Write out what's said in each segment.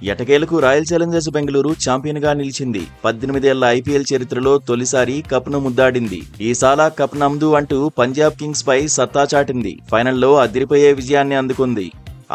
ఎటకేలకు royal Challengers Bengaluru ఛాంపియన్గా నిలిచింది. 18 ఏళ్ల IPL చరిత్రలో తొలిసారి కప్ను ముద్దాడింది. ఈసాలా కప్ నమ్దు అంటూ పంజాబ్ కింగ్స్ పై సత్తా చాటింది. ఫైనల్లో అదిరిపోయే విజయాన్ని అందుకుంది.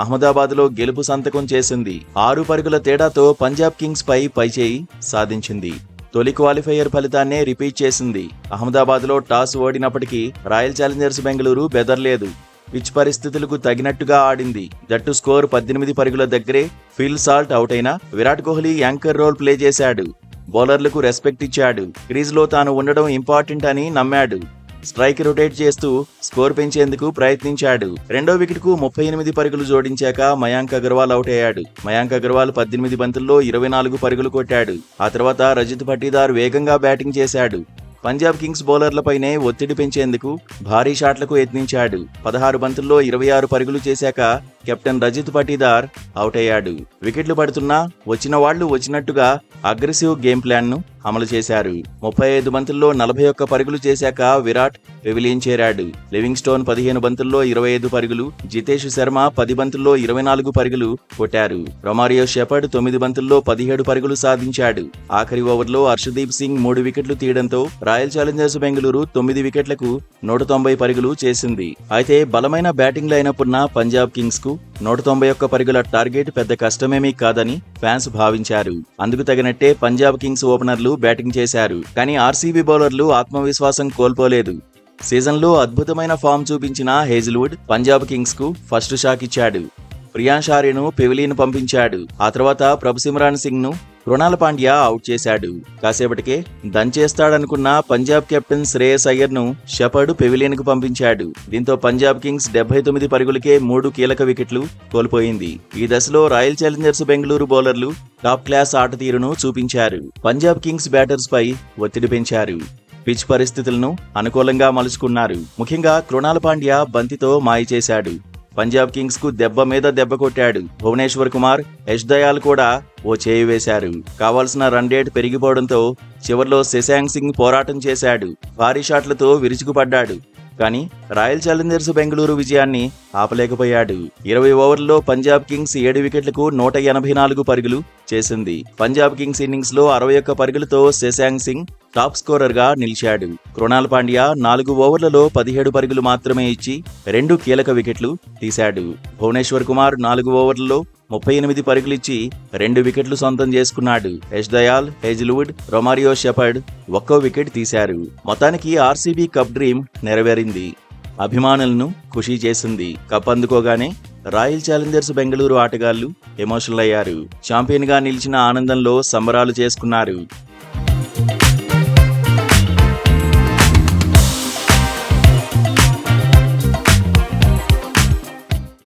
అహ్మదాబాద్లో గెలుపు సంతకం చేసింది. 6 పరుగుల తేడాతో పంజాబ్ కింగ్స్ పై పైచేయి సాధించింది. తొలి క్వాలిఫైయర్ ఫలితాన్నే రిపీట్ చేసింది. అహ్మదాబాద్లో టాస్ ఓడినప్పటికీ రాయల్ ఛాలెంజర్స్ బెంగళూరు బెదర్లేదు. పిచ్ పరిస్థితులకు తగినట్టుగా ఆడింది. జట్టు స్కోర్ 18 పరుగుల దగ్గరే ఫిల్ సాల్ట్ అవుట్ అయినా Virat Kohli anchor role play చేశాడు. బౌలర్లకు రెస్పెక్ట్ ఇచ్చాడు. క్రీజ్లో తాను ఉండడం ఇంపార్టెంట్ అని నమ్మాడు. స్ట్రైక్ రొటేట్ చేస్తూ స్కోర్ పెంచేందుకు ప్రయత్నించాడు. రెండో వికెట్కు 38 పరుగులు జోడించాక మయాంక్ అగర్వాల్ అవుట్ అయ్యాడు. మయాంక్ అగర్వాల్ 18 బంతుల్లో 24 పరుగులు కొట్టాడు. ఆ తర్వాత రజిత్ పటీదార్ వేగంగా బ్యాటింగ్ చేశాడు. పంజాబ్ కింగ్స్ బౌలర్లపైనే ఒత్తిడి పెంచేందుకు భారీ షాట్లకు యత్నించాడు. 16 బంతుల్లో 26 పరుగులు చేశాక కెప్టెన్ రజిత్ పటీదార్ అవుట్ అయ్యాడు. వికెట్లు పడుతున్నా వచ్చిన వాళ్లు వచ్చినట్టుగా అగ్రెసివ్ గేమ్ ప్లాన్ ను అమలు చేశారు. 35 బంతుల్లో 41 పరుగులు చేశాక విరాట్ పెవిలియన్ చేరాడు. లివింగ్ స్టోన్ 15 బంతుల్లో 25 పరుగులు, జితేష్ శర్మ 10 బంతుల్లో 24 పరుగులు కొట్టారు. రొమారియో షెపర్డ్ 9 బంతుల్లో 17 పరుగులు సాధించాడు. ఆఖరి ఓవర్లో హర్షదీప్ సింగ్ 3 వికెట్లు తీయడంతో రాయల్ ఛాలెంజర్స్ బెంగళూరు 9 వికెట్లకు 190 పరుగులు చేసింది. అయితే బలమైన బ్యాటింగ్ లైనప్ ఉన్న పంజాబ్ కింగ్స్ కు 191 పరుగుల టార్గెట్ పెద్ద కష్టమేమీ కాదని ఫ్యాన్స్ భావించారు. అందుకు తగినట్టే పంజాబ్ కింగ్స్ ఓపెనర్లు బ్యాటింగ్ చేశారు. కానీ ఆర్సీబీ బౌలర్లు ఆత్మవిశ్వాసం కోల్పోలేదు. సీజన్లో అద్భుతమైన ఫామ్ చూపించిన హేజిల్వుడ్ పంజాబ్ కింగ్స్ కు ఫస్ట్ షాక్ ఇచ్చాడు. ప్రియాంష్ ఆర్యను పెవిలియన్ పంపించాడు. ఆ తర్వాత ప్రభుసిమ్రాన్ సింగ్ ను కృణాల్ పాండ్యా అవుట్ చేశాడు. కాసేపటికే దంచేస్తాడనుకున్న పంజాబ్ కెప్టెన్ శ్రేయస్ అయ్యర్ ను షెపర్డ్ పెవిలియన్ కు పంపించాడు. దీంతో పంజాబ్ కింగ్స్ 79 పరుగులకే 3 కీలక వికెట్లు కోల్పోయింది. ఈ దశలో రాయల్ ఛాలెంజర్స్ బెంగళూరు బౌలర్లు టాప్ క్లాస్ ఆట తీరును చూపించారు. పంజాబ్ కింగ్స్ బ్యాటర్స్ పై ఒత్తిడి పెంచారు. పిచ్ పరిస్థితులను అనుకూలంగా మలుచుకున్నారు. ముఖ్యంగా కృణాల్ పాండ్యా బంతితో మాయ చేశాడు. పంజాబ్ కింగ్స్ కు దెబ్బ మీద దెబ్బ కొట్టాడు. భువనేశ్వర్ కుమార్, యష్ దయాల్ కూడా ఓ చేయి వేశారు. కావాల్సిన రన్ రేట్ పెరిగిపోవడంతో చివర్లో శశాంక్ సింగ్ పోరాటం చేశాడు. భారీ షాట్లతో విరుచుకుపడ్డాడు. కానీ రాయల్ ఛాలెంజర్స్ బెంగళూరు విజయాన్ని ఆపలేకపోయాడు. 20 ఓవర్లలో పంజాబ్ కింగ్స్ 7 వికెట్లకు 184 పరుగులు చేసింది. పంజాబ్ కింగ్స్ ఇన్నింగ్స్ లో 61 పరుగులతో శశాంక్ సింగ్ టాప్ స్కోరర్ గా నిలిచాడు. కృణాల్ పాండ్యా 4 ఓవర్లలో 17 పరుగులు మాత్రమే ఇచ్చి 2 కీలక వికెట్లు తీశాడు. భువనేశ్వర్ కుమార్ 4 ఓవర్లలో 38 పరుగులిచ్చి 2 వికెట్లు సొంతం చేసుకున్నాడు. Yash Dayal, Hazlewood, Romario shepherd ఒక్కో వికెట్ తీశారు. మొత్తానికి ఆర్సీబీ కప్ డ్రీమ్ నెరవేరింది. అభిమానులను ఖుషీ చేసింది. కప్ అందుకోగానే రాయల్ ఛాలెంజర్స్ బెంగళూరు ఆటగాళ్లు ఎమోషనల్ అయ్యారు. ఛాంపియన్ గా నిలిచిన ఆనందంలో సంబరాలు చేసుకున్నారు.